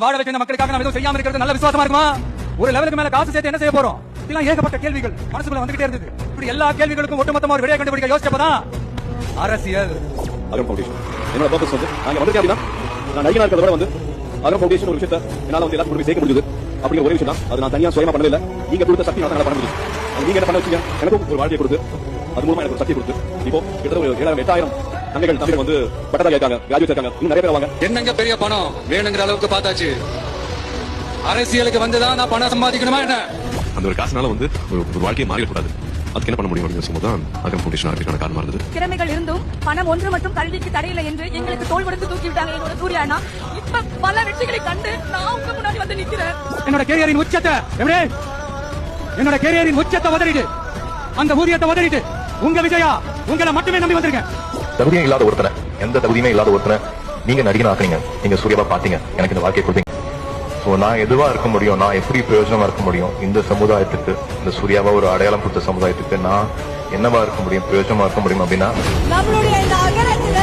வாழ வைக்க மக்களுக்காக நாம் எதுவும் செய்யாம இருக்கிறது நல்ல விசுவாசமா இருக்குமா? ஒரு லெவலுக்கு மேல காசு சேர்த்து என்ன செய்ய போறோம்? இதெல்லாம் ஏகப்பட்ட கேள்விகள் மனசுக்குள்ள வந்துகிட்டே இருந்தது. இப்படி எல்லா கேள்விகளுக்கும் ஒட்டுமொத்தமா ஒரு விடையை கண்டுபிடிக்க யோசிச்சப்பதான் அரசியல் அகம் ஃபவுண்டேஷன் என்னோட பர்பஸ் வந்து நாங்க வந்து அப்படின்னா நான் நடிகனா இருக்கிறத விட வந்து அகம் ஃபவுண்டேஷன் ஒரு விஷயத்தை என்னால வந்து எல்லாரும் கொண்டு போய் சேர்க்க முடியுது அப்படிங்கிற ஒரே விஷயம் தான். அது நான் தனியா சுயமா பண்ணல, நீங்க கொடுத்த சக்தி நான் பண்ண முடியும். நீங்க என்ன பண்ண வச்சீங்க, எனக்கும் ஒரு வாழ்க்கையை கொடுத்து அது மூலமா எனக்கு ஒரு சக்தி கொடுத்து இப்போ கிட்டத்தட்ட ஒரு 7,000 தங்கைகள் தமிழ் வந்து பட்டதாரி ஆயிருக்காங்க, கிராஜுவேட் இருக்காங்க, இன்னும் நிறைய பேர் வாங்க. என்னங்க பெரிய பணம் வேணுங்கிற அளவுக்கு பார்த்தாச்சு. அரசியலுக்கு வந்துதான் நான் பணம் சம்பாதிக்கணுமா என்ன? அந்த ஒரு காசுனால வந்து ஒரு வாழ்க்கையை மாறிடக்கூடாது. அதுக்கு என்ன பண்ண முடியும் அப்படின்னு சொல்லும்போது அகம் ஃபவுண்டேஷன் ஆரம்பிக்கான காரணமா இருந்தது. திறமைகள் இருந்தும் பணம் ஒன்று மட்டும் கல்விக்கு தடையில்லை என்று எங்களுக்கு தோள் கொடுத்து தூக்கி விட்டாங்க என்னோட சூர்யானா. இப்ப பல வெற்றிகளை கண்டு நான் உங்க முன்னாடி வந்து நிக்கிறேன். என்னோட கேரியரின் உச்சத்தை எப்படி என்னோட கேரியரின் உச்சத்தை உதறிட்டு அந்த ஊதியத்தை உதறிட்டு உங்க விஜயா உங்களை மட்டுமே நம்பி வந்திருக்கேன். தகுதியும் இல்லாத ஒருத்தனை, எந்த தகுதியுமே இல்லாத ஒருத்தனை நீங்க நடிகன் ஆக்குறீங்க, நீங்க சூர்யாவா பாத்தீங்க, எனக்கு இந்த வாழ்க்கையை கொடுத்தீங்க. ஸோ நான் எதுவா இருக்க முடியும், நான் எப்படி பிரயோஜனமா இருக்க முடியும் இந்த சமுதாயத்துக்கு, இந்த சூர்யாவா ஒரு அடையாளம் கொடுத்த சமுதாயத்துக்கு நான் என்னவா இருக்க முடியும், பிரயோஜனமா இருக்க முடியும் அப்படின்னா நம்மளுடைய இந்த அகலத்துல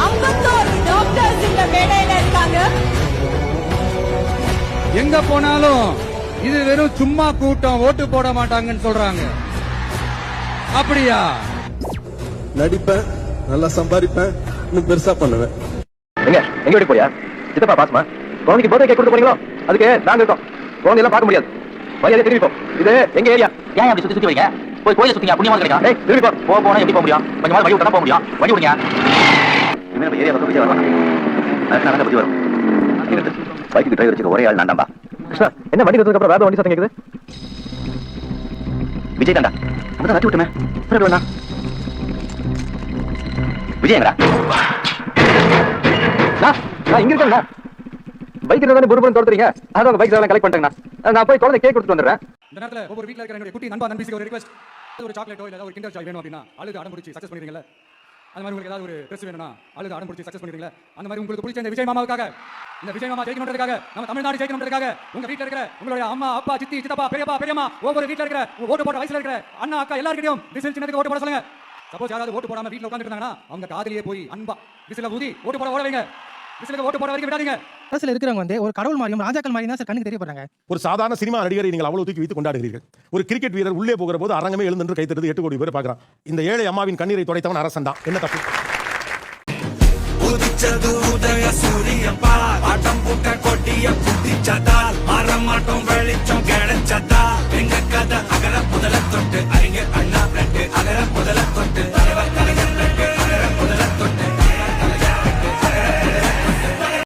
51 டாக்டர்ஸ் இந்த மேடையில இருக்காங்க. எங்க போனாலும் இது வெறும் சும்மா கூட்டம், ஓட்டு போட மாட்டாங்கன்னு சொல்றாங்க. அப்படியா? நடிப்பேன், நல்லா சம்பாதிப்பேன், இன்னும் பெருசா பண்ணுவேன். எங்க வீட்டுக்கு போறியா? சித்தப்பா பாசமா குழந்தைக்கு பர்த்டே கேக் கொடுத்து போறீங்களோ? அதுக்கு நாங்க இருக்கோம். குழந்தை எல்லாம் பார்க்க முடியாது, மரியாதை திரும்பி போ. இது எங்க ஏரியா. ஏன் அப்படி சுத்தி வரீங்க? போய் கோயில சுத்திங்க, புண்ணியமா கிடைக்கும். ஏய் திரும்பி போ. போனா எப்படி போக முடியும்? கொஞ்சம் வழி விட்டா போக முடியும். வழி விடுங்க. இனிமே நம்ம ஏரியா பக்கம் விஜய் வரலாம். அதுக்கு நாங்க புத்தி வரும். பைக்கு டிரைவர் வச்சுக்க ஒரே ஆள் நான்டாம்பா. கிருஷ்ணா, என்ன வண்டி எடுத்ததுக்கு அப்புறம் வேற வண்டி சத்தம் கேக்குது? விஜய் தாண்டா. அதான் தட்டி விட்டுமே. வேணா விஜயங்கடா. நான் இங்க இருக்கேன். பைக் இருந்தானே புருபுரம் தோடுறீங்க. அதான் உங்க பைக் எல்லாம் கலெக்ட் பண்ணிட்டேங்கண்ணா. நான் போய் குழந்தை கேக் கொடுத்துட்டு வந்துடுறேன். இந்த நேரத்துல ஒவ்வொரு வீட்ல இருக்கிற என்னுடைய குட்டி நண்பா நண்பிக்கு ஒரு ரிக்வெஸ்ட், ஒரு சாக்லேட்டோ இல்ல ஒரு கிண்டர் ஜாய் வேணும் அப்படின்னா அழுது அடம் பிடிச்சி சக்சஸ் பண்ணிடுறீங்களா? அந்த மாதிரி உங்களுக்கு ஏதாவது ஒரு ட்ரெஸ் வேணும்னா அழுது அடம் பிடிச்சி சக்சஸ் பண்ணிடுறீங்களா? அந்த மாதிரி உங்களுக்கு பிடிச்ச இந்த விஜய் மாமாவுக்காக, இந்த விஜய் மாமா ஜெயிக்கணும்ன்றதுக்காக, நம்ம தமிழ்நாடு ஜெயிக்கணும்ன்றதுக்காக உங்க வீட்ல இருக்கிற உங்களுடைய அம்மா அப்பா சித்தி சித்தப்பா பெரியப்பா பெரியம்மா ஒவ்வொரு வீட்ல இருக்கிற ஓட்டு போட்ட வயசுல இருக்கிற அண்ணா அக்கா எல்லாருக்கிட்டையும் விசில் சின்னதுக்கு ஓட்டு போட சொல்லுங்க. சப்போஸ் யாராவது ஓட்டு போடாம வீட்ல உட்கார்ந்துட்டு இருந்தாங்கன்னா அவங்க காதிலேயே போய் அன்பா விசில ஊதி ஓட்டு போட ஓட வைங்க. விசிலுக்கு ஓட்டு போட வரைக்கும் விடாதீங்க. அரசியல் இருக்கிறவங்க வந்து ஒரு கடவுள் மாதிரியும் ராஜாக்கள் மாதிரியும் தான் சார் கண்ணுக்கு தெரிய போறாங்க. ஒரு சாதாரண சினிமா நடிகரை நீங்கள் அவ்வளவு தூக்கி வைத்து கொண்டாடுகிறீர்கள். ஒரு கிரிக்கெட் வீரர் உள்ளே போகிற போது அரங்கமே எழுந்து கைத்தறது 8 கோடி பேர் பார்க்கிறான். இந்த ஏழை அம்மாவின் கண்ணீரை துடைத்தவன் அரசன் தான். என்ன தப்பு?